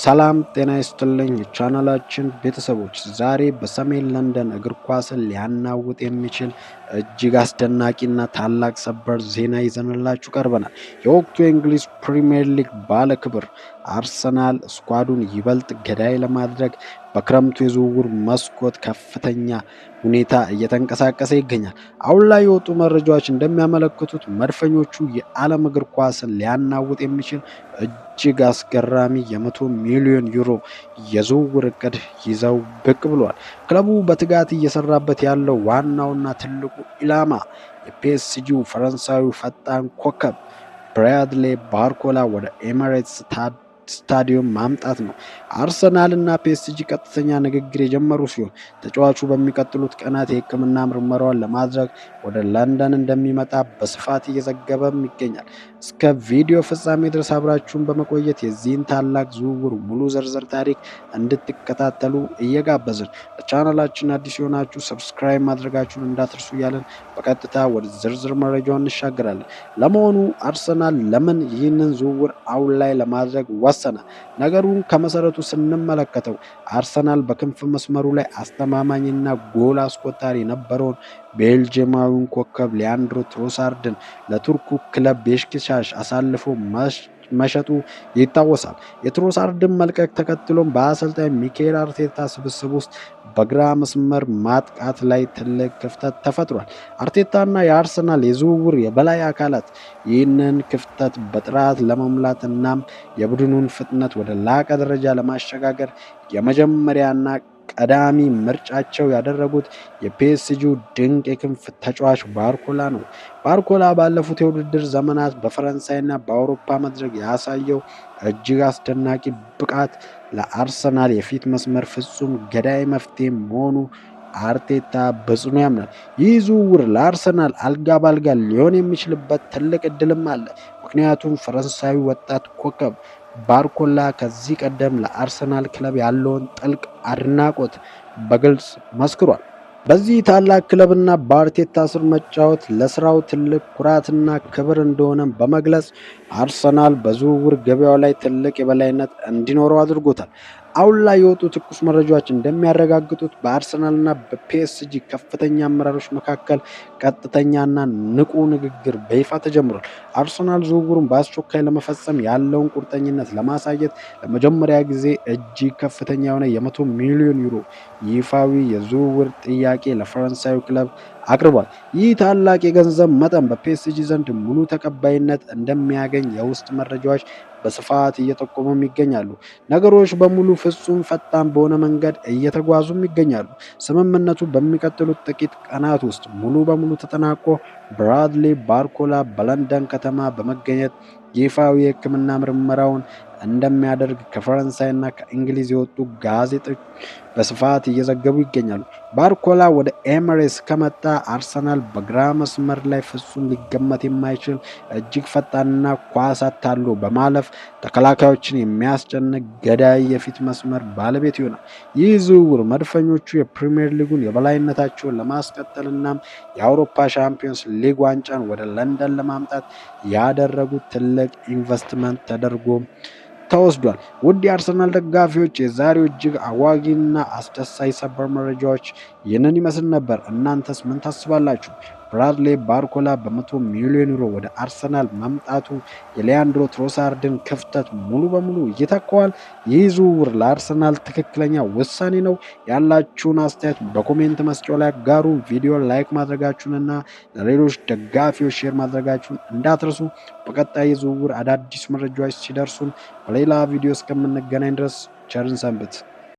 ሰላም ጤና ይስጥልኝ ቻናላችን ቤተሰቦች፣ ዛሬ በሰሜን ለንደን እግር ኳስን ሊያናውጥ የሚችል እጅግ አስደናቂና ታላቅ ሰበር ዜና ይዘንላችሁ ቀርበናል። የወቅቱ የእንግሊዝ ፕሪሚየር ሊግ ባለክብር አርሰናል ስኳዱን ይበልጥ ገዳይ ለማድረግ በክረምቱ የዝውውር መስኮት ከፍተኛ ሁኔታ እየተንቀሳቀሰ ይገኛል። አሁን ላይ የወጡ መረጃዎች እንደሚያመለክቱት መድፈኞቹ የዓለም እግር ኳስን ሊያናውጥ የሚችል እጅግ አስገራሚ የ100 ሚሊዮን ዩሮ የዝውውር እቅድ ይዘው ብቅ ብሏል። ክለቡ በትጋት እየሰራበት ያለው ዋናውና ትልቁ ኢላማ የፒኤስጂው ፈረንሳዊ ፈጣን ኮከብ ብራድሊ ባርኮላ ወደ ኤሚሬትስ ስታዲየም ማምጣት ነው። አርሰናል እና ፒኤስጂ ቀጥተኛ ንግግር የጀመሩ ሲሆን ተጫዋቹ በሚቀጥሉት ቀናት የሕክምና ምርመራውን ለማድረግ ወደ ለንደን እንደሚመጣ በስፋት እየዘገበም ይገኛል። እስከ ቪዲዮ ፍጻሜ ድረስ አብራችሁን በመቆየት የዚህን ታላቅ ዝውውር ሙሉ ዝርዝር ታሪክ እንድትከታተሉ እየጋበዝን ለቻናላችን አዲስ የሆናችሁ ሰብስክራይብ ማድረጋችሁን እንዳትርሱ እያለን በቀጥታ ወደ ዝርዝር መረጃው እንሻገራለን። ለመሆኑ አርሰናል ለምን ይህንን ዝውውር አሁን ላይ ለማድረግ ወሰነ? ነገሩን ከመሰረቱ ስንመለከተው አርሰናል በክንፍ መስመሩ ላይ አስተማማኝና ጎል አስቆጣሪ የነበረውን ቤልጅየማዊውን ኮከብ ሊያንድሮ ትሮሳርድን ለቱርኩ ክለብ ቤሽክታሽ አሳልፎ መሸጡ ይታወሳል። የትሮሳርድን መልቀቅ ተከትሎም በአሰልጣኝ ሚኬል አርቴታ ስብስብ ውስጥ በግራ መስመር ማጥቃት ላይ ትልቅ ክፍተት ተፈጥሯል። አርቴታና የአርሰናል የዝውውር የበላይ አካላት ይህንን ክፍተት በጥራት ለመሙላት እናም የቡድኑን ፍጥነት ወደ ላቀ ደረጃ ለማሸጋገር የመጀመሪያና ቀዳሚ ምርጫቸው ያደረጉት የፒኤስጂው ድንቅ የክንፍ ተጫዋች ባርኮላ ነው። ባርኮላ ባለፉት የውድድር ዘመናት በፈረንሳይና በአውሮፓ መድረክ ያሳየው እጅግ አስደናቂ ብቃት ለአርሰናል የፊት መስመር ፍጹም ገዳይ መፍትሄ መሆኑ አርቴታ በጽኑ ያምናል። ይህ ዝውውር ለአርሰናል አልጋ ባልጋ ሊሆን የሚችልበት ትልቅ እድልም አለ። ምክንያቱም ፈረንሳዊ ወጣት ኮከብ ባርኮላ ከዚህ ቀደም ለአርሰናል ክለብ ያለውን ጥልቅ አድናቆት በግልጽ መስክሯል። በዚህ ታላቅ ክለብና በአርቴታ ስር መጫወት ለስራው ትልቅ ኩራትና ክብር እንደሆነ በመግለጽ አርሰናል በዝውውር ገበያው ላይ ትልቅ የበላይነት እንዲኖረው አድርጎታል። አሁን ላይ የወጡ ትኩስ መረጃዎች እንደሚያረጋግጡት በአርሰናልና በፒኤስጂ ከፍተኛ አመራሮች መካከል ቀጥተኛና ንቁ ንግግር በይፋ ተጀምሯል። አርሰናል ዝውውሩን በአስቸኳይ ለመፈጸም ያለውን ቁርጠኝነት ለማሳየት ለመጀመሪያ ጊዜ እጅግ ከፍተኛ የሆነ የ100 ሚሊዮን ዩሮ ይፋዊ የዝውውር ጥያቄ ለፈረንሳዩ ክለብ አቅርቧል። ይህ ታላቅ የገንዘብ መጠን በፒኤስጂ ዘንድ ሙሉ ተቀባይነት እንደሚያገኝ የውስጥ መረጃዎች በስፋት እየጠቆሙም ይገኛሉ። ነገሮች በሙሉ ፍጹም ፈጣን በሆነ መንገድ እየተጓዙም ይገኛሉ። ስምምነቱ በሚቀጥሉት ጥቂት ቀናት ውስጥ ሙሉ በሙሉ ተጠናቆ ብራድሊ ባርኮላ በለንደን ከተማ በመገኘት ይፋዊ የሕክምና ምርመራውን እንደሚያደርግ ከፈረንሳይና ከእንግሊዝ የወጡ ጋዜጦች በስፋት እየዘገቡ ይገኛሉ። ባርኮላ ወደ ኤሚሬትስ ከመጣ አርሰናል በግራ መስመር ላይ ፍጹም ሊገመት የማይችል እጅግ ፈጣንና ኳስ አታሎ በማለፍ ተከላካዮችን የሚያስጨንቅ ገዳይ የፊት መስመር ባለቤት ይሆናል። ይህ ዝውውር መድፈኞቹ የፕሪሚየር ሊጉን የበላይነታቸውን ለማስቀጠል እናም የአውሮፓ ሻምፒዮንስ ሊግ ዋንጫን ወደ ለንደን ለማምጣት ያደረጉት ትልቅ ኢንቨስትመንት ተደርጎ ተወስዷል። ውድ የአርሰናል ደጋፊዎች፣ የዛሬው እጅግ አጓጊና አስደሳች ሰበር መረጃዎች ይህንን ይመስል ነበር። እናንተስ ምን ታስባላችሁ? ብራድሊ ባርኮላ በ100 ሚሊዮን ዩሮ ወደ አርሰናል መምጣቱ የሊያንድሮ ትሮሳርድን ክፍተት ሙሉ በሙሉ ይተካዋል? ይህ ዝውውር ለአርሰናል ትክክለኛ ውሳኔ ነው? ያላችሁን አስተያየት በኮሜንት መስጫው ላይ አጋሩ። ቪዲዮ ላይክ ማድረጋችሁንና ለሌሎች ደጋፊዎች ሼር ማድረጋችሁን እንዳትረሱ። በቀጣይ የዝውውር አዳዲስ መረጃዎች ሲደርሱን በሌላ ቪዲዮ እስከምንገናኝ ድረስ ቸርን ሰንብት።